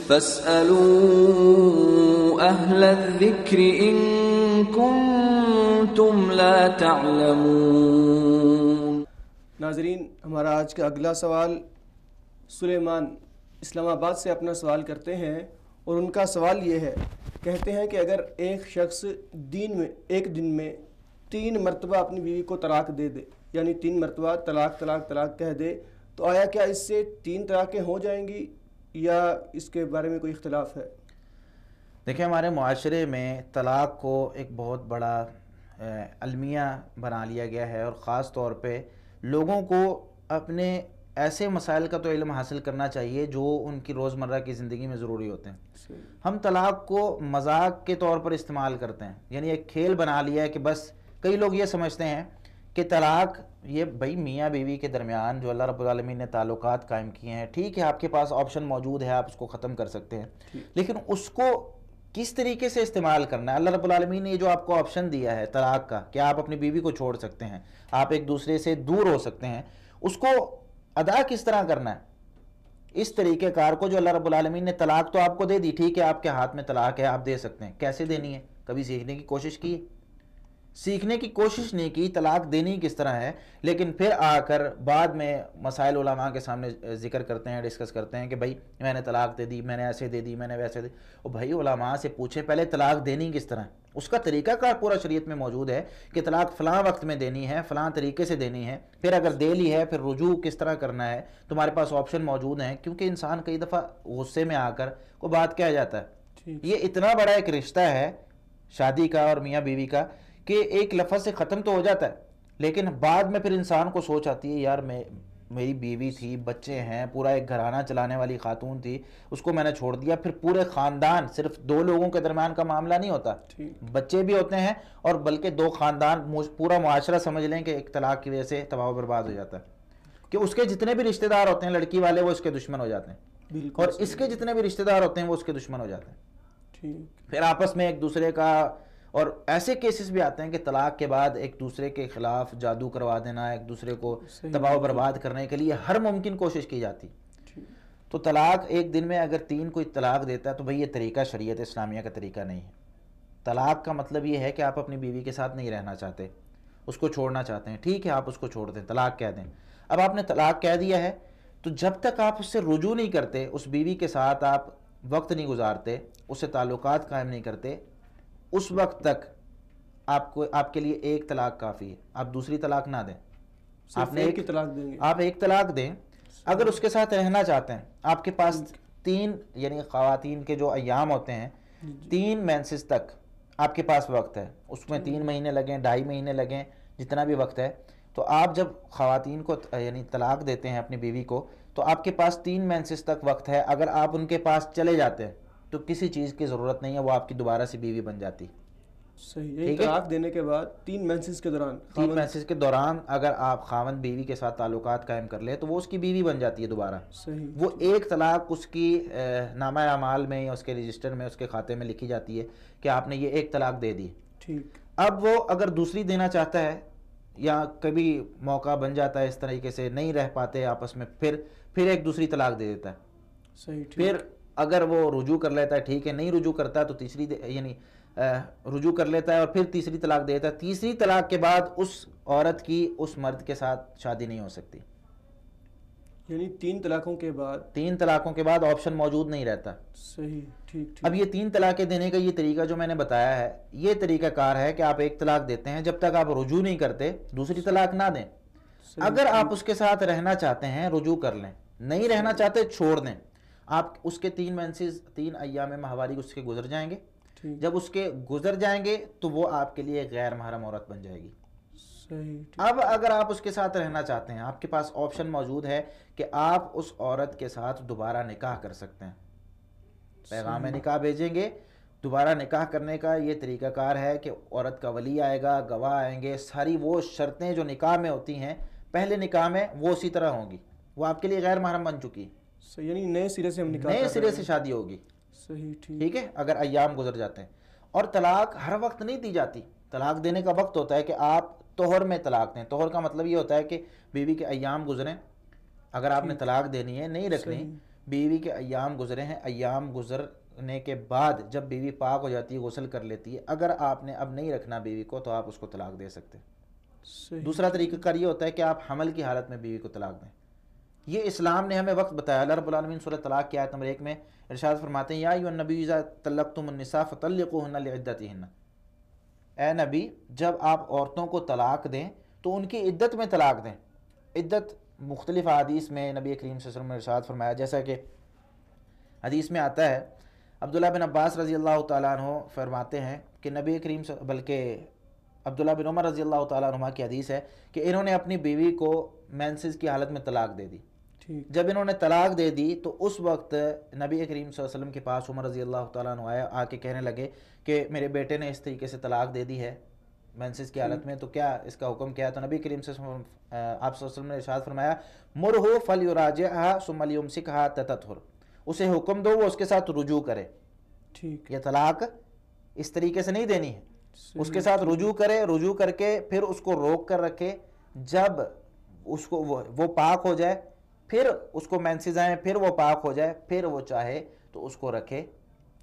فاسألوا أهل الذكر إن كنتم لا تعلمون۔ ناظرین، ہمارا آج کا اگلا سوال سلیمان اسلام آباد سے اپنا سوال کرتے ہیں، اور ان کا سوال یہ ہے، کہتے ہیں کہ اگر ایک شخص ایک دن میں 3 مرتبہ اپنی بیوی کو طلاق دے دے، یعنی 3 مرتبہ طلاق طلاق طلاق کہہ دے، تو آیا کیا اس سے 3 طلاقیں ہو جائیں گی یا اس کے بارے میں کوئی اختلاف ہے؟ دیکھیں، ہمارے معاشرے میں طلاق کو ایک بہت بڑا المیہ بنا لیا گیا ہے، اور خاص طور پہ لوگوں کو اپنے ایسے مسائل کا تو علم حاصل کرنا چاہیے جو ان کی روزمرہ کی زندگی میں ضروری ہوتے ہیں۔ ہم طلاق کو مذاق کے طور پر استعمال کرتے ہیں، یعنی ایک کھیل بنا لیا ہے کہ بس کئی لوگ یہ سمجھتے ہیں کہ طلاق یہ بھائی میاں بیوی کے درمیان جو اللہ رب العالمین نے تعلقات قائم کیے ہیں، ٹھیک ہے آپ کے پاس آپشن موجود ہے، آپ اس کو ختم کر سکتے ہیں، لیکن اس کو کس طریقے سے استعمال کرنا ہے؟ اللہ رب العالمین نے جو آپ کو آپشن دیا ہے طلاق کا کہ آپ اپنی بیوی کو چھوڑ سکتے ہیں، آپ ایک دوسرے سے دور ہو سکتے ہیں، اس کو ادا کس طرح کرنا ہے؟ اس طریقہ کار کو جو اللہ رب العالمین نے طلاق تو آپ کو دے دی، ٹھیک ہے آپ کے ہاتھ میں طلاق ہے، آپ دے سکتے ہیں، کیسے دینی ہے؟ کبھی سیکھنے کی کوشش کی؟ سیکھنے کی کوشش نہیں کی، طلاق دینی کس طرح ہے، لیکن پھر آ کر بعد میں مسائل علماء کے سامنے ذکر کرتے ہیں، ڈسکس کرتے ہیں کہ بھائی میں نے طلاق دے دی، میں نے ایسے دے دی، میں نے ویسے دی۔ اور بھائی علماء سے پوچھیں پہلے طلاق دینی کس طرح ہے، اس کا طریقہ کار پورا شریعت میں موجود ہے کہ طلاق فلاں وقت میں دینی ہے، فلاں طریقے سے دینی ہے، پھر اگر دے لی ہے پھر رجوع کس طرح کرنا ہے، تمہارے پاس آپشن موجود ہیں، کیونکہ انسان کئی دفعہ غصے میں آ کر کوئی بات کہہ جاتا ہے۔ یہ اتنا بڑا ایک رشتہ ہے شادی کا اور میاں بیوی کا کہ ایک لفظ سے ختم تو ہو جاتا ہے، لیکن بعد میں پھر انسان کو سوچ آتی ہے یار میری بیوی تھی، بچے ہیں، پورا ایک گھرانہ چلانے والی خاتون تھی، اس کو میں نے چھوڑ دیا۔ پھر پورے خاندان، صرف 2 لوگوں کے درمیان کا معاملہ نہیں ہوتا، بچے بھی ہوتے ہیں، اور بلکہ 2 خاندان، پورا معاشرہ سمجھ لیں کہ ایک طلاق کی وجہ سے تباہ و برباد ہو جاتا ہے، کہ اس کے جتنے بھی رشتہ دار ہوتے ہیں لڑکی والے وہ اس کے دشمن ہو جاتے ہیں، اور اس کے جتنے بھی رشتہ دار ہوتے ہیں وہ اس کے دشمن ہو جاتے ہیں، پھر آپس میں ایک دوسرے کا، اور ایسے کیسز بھی آتے ہیں کہ طلاق کے بعد ایک دوسرے کے خلاف جادو کروا دینا، ایک دوسرے کو تباہ و برباد کرنے کے لیے ہر ممکن کوشش کی جاتی۔ تو طلاق ایک دن میں اگر 3 کوئی طلاق دیتا ہے تو بھئی یہ طریقہ شریعت اسلامیہ کا طریقہ نہیں ہے۔ طلاق کا مطلب یہ ہے کہ آپ اپنی بیوی کے ساتھ نہیں رہنا چاہتے، اس کو چھوڑنا چاہتے ہیں، ٹھیک ہے آپ اس کو چھوڑ دیں، طلاق کہہ دیں۔ اب آپ نے طلاق کہہ دیا ہے تو جب تک آپ اس سے رجوع نہیں کرتے، اس بیوی کے ساتھ آپ وقت نہیں گزارتے، اس سے تعلقات قائم نہیں کرتے، اس وقت تک آپ کے لیے 1 طلاق کافی ہے، آپ دوسری طلاق نہ دیں۔ آپ نے ایک طلاق دیں، اگر اس کے ساتھ رہنا چاہتے ہیں، آپ کے پاس 3 یعنی خواتین کے جو ایام ہوتے ہیں 3 مینسز تک آپ کے پاس وقت ہے، اس میں 3 مہینے لگیں، 2.5 مہینے لگیں، جتنا بھی وقت ہے، تو آپ جب خواتین کو یعنی طلاق دیتے ہیں اپنی بیوی کو تو آپ کے پاس 3 مینسز تک وقت ہے، اگر آپ ان کے پاس چلے جاتے ہیں تو کسی چیز کی ضرورت نہیں ہے، وہ آپ کی دوبارہ سے بیوی بن جاتی۔ صحیح، طلاق دینے کے بعد 3 مینسز کے دوران اگر آپ خاوند بیوی کے ساتھ تعلقات قائم کر لے تو وہ اس کی بیوی بن جاتی ہے دوبارہ۔ وہ 1 طلاق اس کی نامہ اعمال میں یا اس کے رجسٹر میں، اس کے کھاتے میں لکھی جاتی ہے کہ آپ نے یہ 1 طلاق دے دی۔ اب وہ اگر دوسری دینا چاہتا ہے یا کبھی موقع بن جاتا ہے اس طریقے سے نہیں رہ پاتے آپس میں، پھر ایک دوسری طلاق دے دیتا ہے۔ پھر اگر وہ رجوع کر لیتا ہے ٹھیک ہے، نہیں رجوع کرتا تو تیسری یعنی رجوع کر لیتا ہے اور پھر تیسری طلاق دے دیتا ہے۔ تیسری طلاق کے بعد اس عورت کی اس مرد کے ساتھ شادی نہیں ہو سکتی، یعنی 3 طلاقوں کے بعد آپشن موجود نہیں رہتا۔ صحیح، ٹھیک۔ اب یہ 3 طلاقیں دینے کا یہ طریقہ جو میں نے بتایا ہے، یہ طریقہ کار ہے کہ آپ 1 طلاق دیتے ہیں، جب تک آپ رجوع نہیں کرتے دوسری طلاق نہ دیں۔ اگر آپ اس کے ساتھ رہنا چاہتے ہیں رجوع کر لیں، نہیں رہنا چاہتے چھوڑ دیں۔ آپ اس کے 3 مینسز 3 ایام ماہواری اس کے گزر جائیں گے، جب اس کے گزر جائیں گے تو وہ آپ کے لیے غیر محرم عورت بن جائے گی۔ اب اگر آپ اس کے ساتھ رہنا چاہتے ہیں، آپ کے پاس آپشن موجود ہے کہ آپ اس عورت کے ساتھ دوبارہ نکاح کر سکتے ہیں، پیغام نکاح بھیجیں گے۔ دوبارہ نکاح کرنے کا یہ طریقہ کار ہے کہ عورت کا ولی آئے گا، گواہ آئیں گے، ساری وہ شرطیں جو نکاح میں ہوتی ہیں پہلے نکاح میں وہ اسی طرح ہوں گی، وہ آپ کے لیے غیر محرم بن چکی، یعنی نئے سرے سے شادی ہوگی۔ ٹھیک ہے، اگر ایام گزر جاتے ہیں۔ اور طلاق ہر وقت نہیں دی جاتی، طلاق دینے کا وقت ہوتا ہے کہ آپ طہر میں طلاق دیں۔ طہر کا مطلب یہ ہوتا ہے کہ بیوی کے ایام گزریں، اگر آپ نے طلاق دینی ہے نہیں رکھنی، بیوی کے ایام گزرے ہیں، ایام گزرنے کے بعد جب بیوی پاک ہو جاتی ہے، غسل کر لیتی ہے، اگر آپ نے اب نہیں رکھنا بیوی کو تو آپ اس کو طلاق دے سکتے ہیں۔ دوسرا طریقہ کار یہ ہوتا ہے کہ آپ حمل کی حالت میں بیوی کو طلاق دیں۔ یہ اسلام نے ہمیں وقت بتایا۔ اللہ رب العالمین سورہ طلاق کی آیت نمبر 1 میں ارشاد فرماتے ہیں یا ایھا النبی اذا طلقتم النساء فطلقوهن لعدتهن، اے نبی جب آپ عورتوں کو طلاق دیں تو ان کی عدت میں طلاق دیں۔ عدت مختلف حدیث میں نبی کریم صلی اللہ علیہ وسلم نے ارشاد فرمایا، جیسا کہ حدیث میں آتا ہے، عبداللہ بن عباس رضی اللہ تعالیٰ عنہ فرماتے ہیں کہ نبی کریم بلکہ عبداللہ بن عمر رضی اللہ تعالیٰ عنہ کی حدیث ہے کہ انہوں نے اپنی بیوی کو مینسز کی حالت میں طلاق دے دی۔ جب انہوں نے طلاق دے دی تو اس وقت نبی کریم صلی اللہ علیہ وسلم کے پاس عمر رضی اللہ تعالیٰ عنہ آیا، آ کے کہنے لگے کہ میرے بیٹے نے اس طریقے سے طلاق دے دی ہے مینسز کی حالت میں، تو کیا اس کا حکم کیا ہے؟ تو نبی کریم صلی اللہ علیہ وسلم آپ صلی اللہ علیہ وسلم نے ارشاد فرمایا مرہ فلیراجعھا ثم لیمسکھا تطہر، اسے حکم دو وہ اس کے ساتھ رجوع کرے۔ ٹھیک، یہ طلاق اس طریقے سے نہیں دینی ہے، اس کے ساتھ رجوع کرے، رجوع کر کے پھر اس کو روک کر رکھے، جب اس کو وہ پاک ہو جائے، پھر اس کو مینسز آئیں، پھر وہ پاک ہو جائے، پھر وہ چاہے تو اس کو رکھے،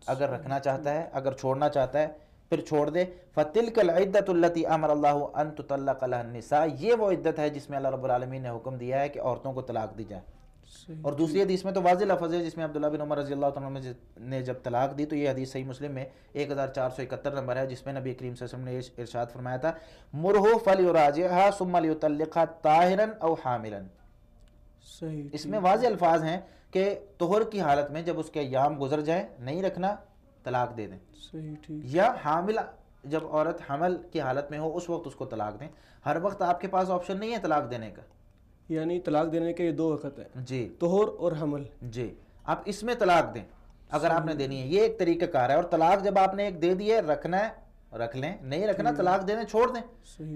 اگر رکھنا چاہتا ہے، اگر چھوڑنا چاہتا ہے پھر چھوڑ دے۔ فَتِلْكَ الْعِدَّةُ الَّتِي أَمَرَ اللَّهُ أَن تُطَلَّقَ لَهَا النِّسَاء، یہ وہ عدت ہے جس میں اللہ رب العالمین نے حکم دیا ہے کہ عورتوں کو طلاق دی جائے۔ اور دوسری حدیث میں تو واضح لفظ ہے جس میں عبداللہ بن عمر رضی اللہ عنہ نے جب طلاق دی، تو یہ حدیث صحیح مسلم میں 1471 نمبر ہے، جس میں نبی کریم صلی اللہ علیہ وسلم نے ارشاد فرمایا تھا مُرْهُ فَلْيُرَاجِعْهَا ثُمَّ لْيُطَلِّقْهَا طَاهِرًا أَوْ حَامِلًا۔ اس میں واضح الفاظ ہیں کہ طہر کی حالت میں جب اس کے ایام گزر جائیں، نہیں رکھنا، طلاق دے دیں، یا حامل جب عورت حمل کی حالت میں ہو اس وقت اس کو طلاق دیں۔ ہر وقت آپ کے پاس آپشن نہیں ہے طلاق دینے کا، یعنی طلاق دینے کے یہ دو وقت ہیں جی، طہر اور حمل، جی، آپ اس میں طلاق دیں اگر آپ نے دینی ہے، یہ ایک طریقہ کار ہے۔ اور طلاق جب آپ نے ایک دے دی ہے، رکھنا ہے رکھ لیں، نہیں رکھنا طلاق دے دیں، چھوڑ دیں۔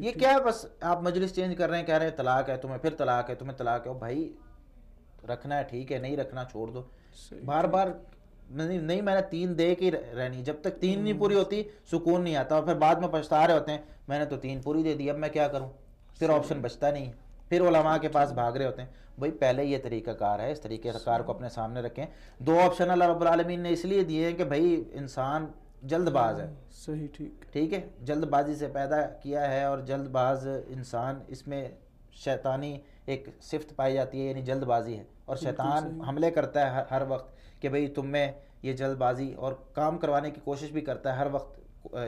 یہ کیا ہے، بس آپ مجلس چینج کر رہے ہیں، کہہ رہے ہیں طلاق ہے تمہیں، پھر طلاق ہے تمہیں، طلاق ہے، بھائی رکھنا ہے ٹھیک ہے، نہیں رکھنا چھوڑ دو۔ بار بار نہیں میں نے 3 دے کے رہنی، جب تک 3 نہیں پوری ہوتی سکون نہیں آتا، اور پھر بعد میں پچھتا رہے ہوتے ہیں میں نے تو 3 پوری دے دی، اب میں کیا کروں، پھر آپشن بچتا نہیں، پھر علماء کے پاس بھاگ رہے ہوتے ہیں۔ بھائی پہلے یہ طریقہ کار ہے، اس طریقے کار کو اپنے سامنے رکھیں۔ 2 آپشن اللہ رب العالمین نے اس لیے دیے ہیں کہ بھائی انسان جلد باز ہے، صحیح، ٹھیک ہے، جلد بازی سے پیدا کیا ہے، اور جلد باز انسان، اس میں شیطانی ایک صفت پائی جاتی ہے، یعنی جلد بازی ہے، اور شیطان حملے کرتا ہے ہر وقت کہ بھئی تم میں یہ جلد بازی، اور کام کروانے کی کوشش بھی کرتا ہے ہر وقت،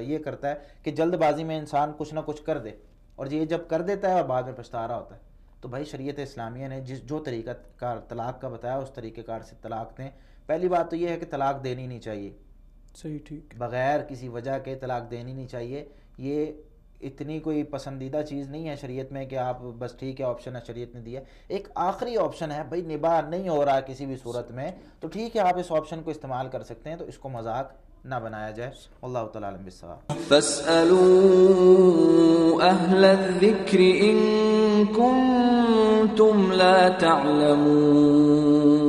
یہ کرتا ہے کہ جلد بازی میں انسان کچھ نہ کچھ کر دے، اور یہ جب کر دیتا ہے اور بعد میں پچھتا رہا ہوتا ہے۔ تو بھائی شریعت اسلامیہ نے جو طریقہ کار طلاق کا بتایا اس طریقہ کار سے طلاق دیں۔ پہلی بات تو یہ ہے کہ طلاق دینی نہیں چاہیے، صحیح، ٹھیک، بغیر کسی وجہ کے طلاق دینی نہیں چاہیے۔ یہ اتنی کوئی پسندیدہ چیز نہیں ہے شریعت میں کہ آپ بس ٹھیک ہے آپشن ہے شریعت نے دیا۔ ایک آخری آپشن ہے، بھائی نباہ نہیں ہو رہا کسی بھی صورت میں تو ٹھیک ہے آپ اس آپشن کو استعمال کر سکتے ہیں، تو اس کو مذاق نہ بنایا جائے۔ اللہ تعالیٰ عالم بالصواب۔ فاسألوا أهل الذكر إن كنتم لا تعلمون۔